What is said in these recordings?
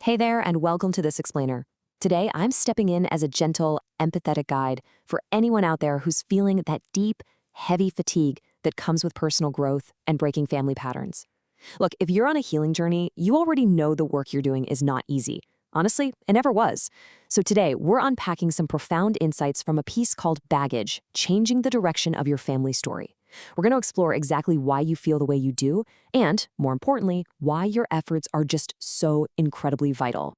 Hey there, and welcome to This Explainer. Today, I'm stepping in as a gentle, empathetic guide for anyone out there who's feeling that deep, heavy fatigue that comes with personal growth and breaking family patterns. Look, if you're on a healing journey, you already know the work you're doing is not easy. Honestly, it never was. So today, we're unpacking some profound insights from a piece called Baggage, Changing the Direction of Your Family Story. We're going to explore exactly why you feel the way you do, and, more importantly, why your efforts are just so incredibly vital.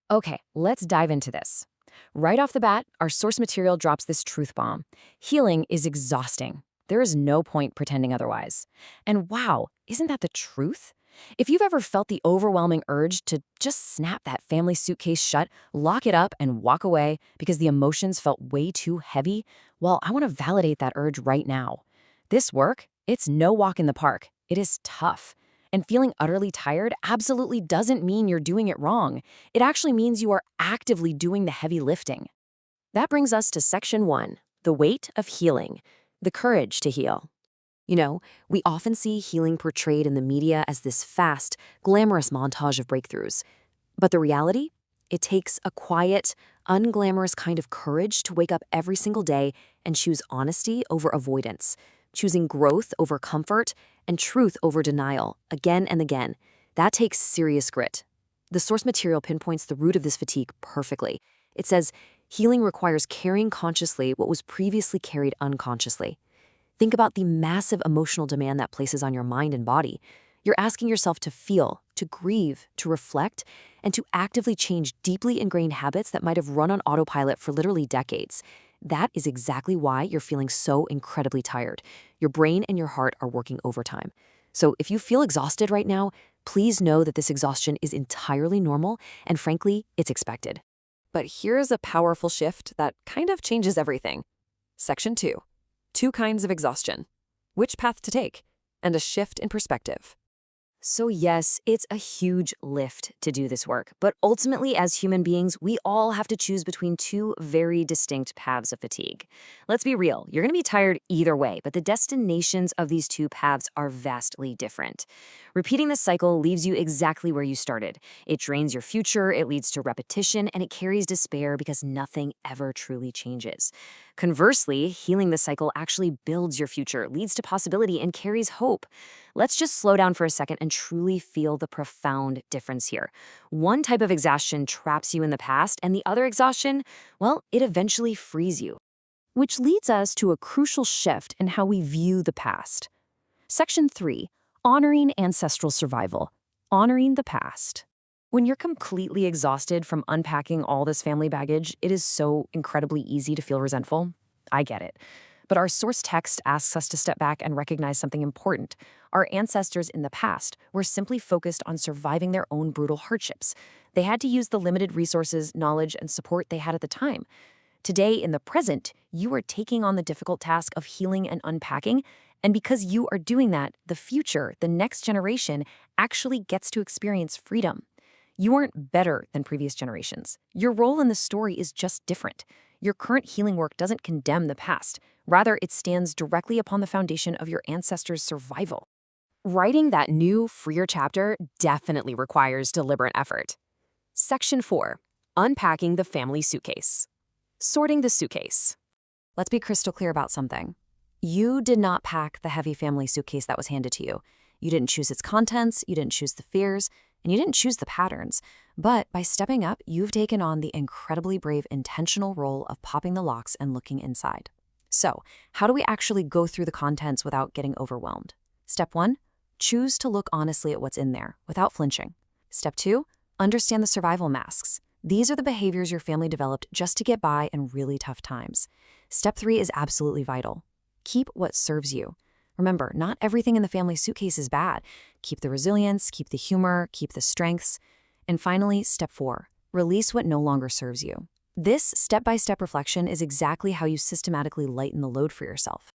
Okay, let's dive into this. Right off the bat, our source material drops this truth bomb. Healing is exhausting. There is no point pretending otherwise. And wow, isn't that the truth? If you've ever felt the overwhelming urge to just snap that family suitcase shut, lock it up, and walk away because the emotions felt way too heavy, well, I want to validate that urge right now. This work, it's no walk in the park. It is tough. And feeling utterly tired absolutely doesn't mean you're doing it wrong. It actually means you are actively doing the heavy lifting. That brings us to Section 1, the weight of healing, the courage to heal. You know, we often see healing portrayed in the media as this fast, glamorous montage of breakthroughs. But the reality? It takes a quiet, unglamorous kind of courage to wake up every single day and choose honesty over avoidance, choosing growth over comfort, and truth over denial, again and again. That takes serious grit. The source material pinpoints the root of this fatigue perfectly. It says, healing requires carrying consciously what was previously carried unconsciously. Think about the massive emotional demand that places on your mind and body. You're asking yourself to feel, to grieve, to reflect, and to actively change deeply ingrained habits that might have run on autopilot for literally decades. That is exactly why you're feeling so incredibly tired. Your brain and your heart are working overtime. So if you feel exhausted right now, please know that this exhaustion is entirely normal, and frankly, it's expected. But here's a powerful shift that kind of changes everything. Section 2. 2 kinds of exhaustion. Which path to take, and a shift in perspective. So yes, it's a huge lift to do this work, but ultimately as human beings, we all have to choose between 2 very distinct paths of fatigue. Let's be real, you're going to be tired either way, but the destinations of these 2 paths are vastly different. Repeating this cycle leaves you exactly where you started. It drains your future, it leads to repetition, and it carries despair because nothing ever truly changes. Conversely, healing the cycle actually builds your future, leads to possibility, and carries hope. Let's just slow down for a second and truly feel the profound difference here. One type of exhaustion traps you in the past, and the other exhaustion, well, it eventually frees you. Which leads us to a crucial shift in how we view the past. Section 3, honoring ancestral survival, honoring the past. When you're completely exhausted from unpacking all this family baggage, it is so incredibly easy to feel resentful. I get it. But our source text asks us to step back and recognize something important. Our ancestors in the past were simply focused on surviving their own brutal hardships. They had to use the limited resources, knowledge, and support they had at the time. Today, in the present, you are taking on the difficult task of healing and unpacking, and because you are doing that, the future, the next generation, actually gets to experience freedom. You aren't better than previous generations. Your role in the story is just different. Your current healing work doesn't condemn the past. Rather, it stands directly upon the foundation of your ancestors' survival. Writing that new, freer chapter definitely requires deliberate effort. Section 4. Unpacking the family suitcase. Sorting the suitcase. Let's be crystal clear about something. You did not pack the heavy family suitcase that was handed to you. You didn't choose its contents, you didn't choose the fears, and you didn't choose the patterns. But by stepping up, you've taken on the incredibly brave, intentional role of popping the locks and looking inside. So, how do we actually go through the contents without getting overwhelmed? Step 1, choose to look honestly at what's in there without flinching. Step 2, understand the survival masks. These are the behaviors your family developed just to get by in really tough times. Step 3 is absolutely vital. Keep what serves you. Remember, not everything in the family suitcase is bad. Keep the resilience, keep the humor, keep the strengths. And finally, step 4, release what no longer serves you. This step-by-step reflection is exactly how you systematically lighten the load for yourself.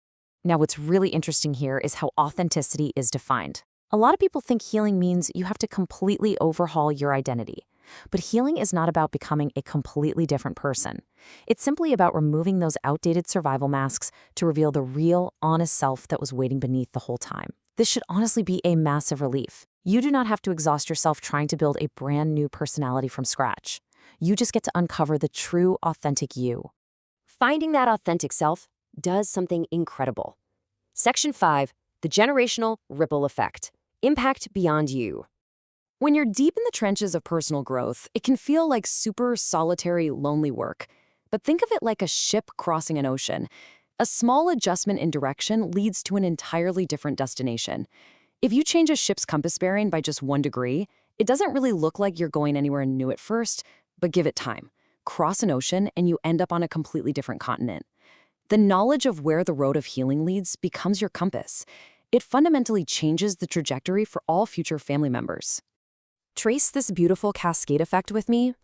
Now, what's really interesting here is how authenticity is defined. A lot of people think healing means you have to completely overhaul your identity. But healing is not about becoming a completely different person. It's simply about removing those outdated survival masks to reveal the real, honest self that was waiting beneath the whole time. This should honestly be a massive relief. You do not have to exhaust yourself trying to build a brand new personality from scratch. You just get to uncover the true, authentic you. Finding that authentic self does something incredible. Section 5, the generational ripple effect. Impact beyond you. When you're deep in the trenches of personal growth, it can feel like super solitary, lonely work. But think of it like a ship crossing an ocean. A small adjustment in direction leads to an entirely different destination. If you change a ship's compass bearing by just 1 degree, it doesn't really look like you're going anywhere new at first, but give it time. Cross an ocean and you end up on a completely different continent. The knowledge of where the road of healing leads becomes your compass. It fundamentally changes the trajectory for all future family members. Trace this beautiful cascade effect with me.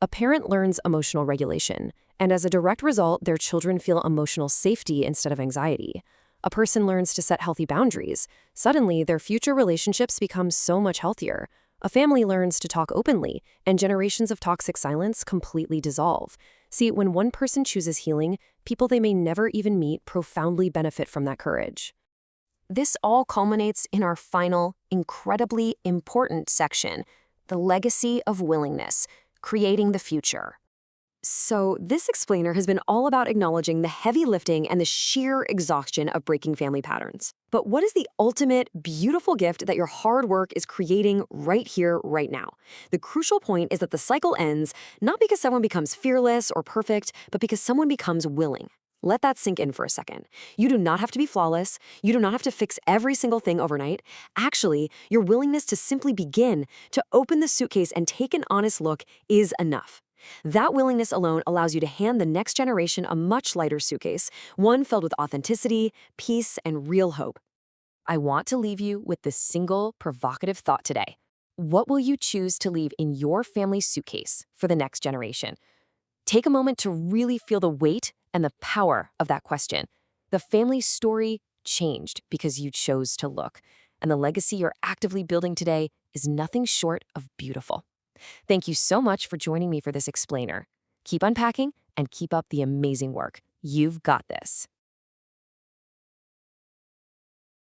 A parent learns emotional regulation, and as a direct result, their children feel emotional safety instead of anxiety. A person learns to set healthy boundaries. Suddenly, their future relationships become so much healthier. A family learns to talk openly, and generations of toxic silence completely dissolve. See, when one person chooses healing, people they may never even meet profoundly benefit from that courage. This all culminates in our final, incredibly important section, the legacy of willingness, creating the future. So this explainer has been all about acknowledging the heavy lifting and the sheer exhaustion of breaking family patterns. But what is the ultimate, beautiful gift that your hard work is creating right here, right now? The crucial point is that the cycle ends not because someone becomes fearless or perfect, but because someone becomes willing. Let that sink in for a second. You do not have to be flawless. You do not have to fix every single thing overnight. Actually, your willingness to simply begin, to open the suitcase and take an honest look is enough. That willingness alone allows you to hand the next generation a much lighter suitcase, one filled with authenticity, peace, and real hope. I want to leave you with this single, provocative thought today. What will you choose to leave in your family's suitcase for the next generation? Take a moment to really feel the weight and the power of that question. The family story changed because you chose to look, and the legacy you're actively building today is nothing short of beautiful. Thank you so much for joining me for this explainer. Keep unpacking and keep up the amazing work. You've got this.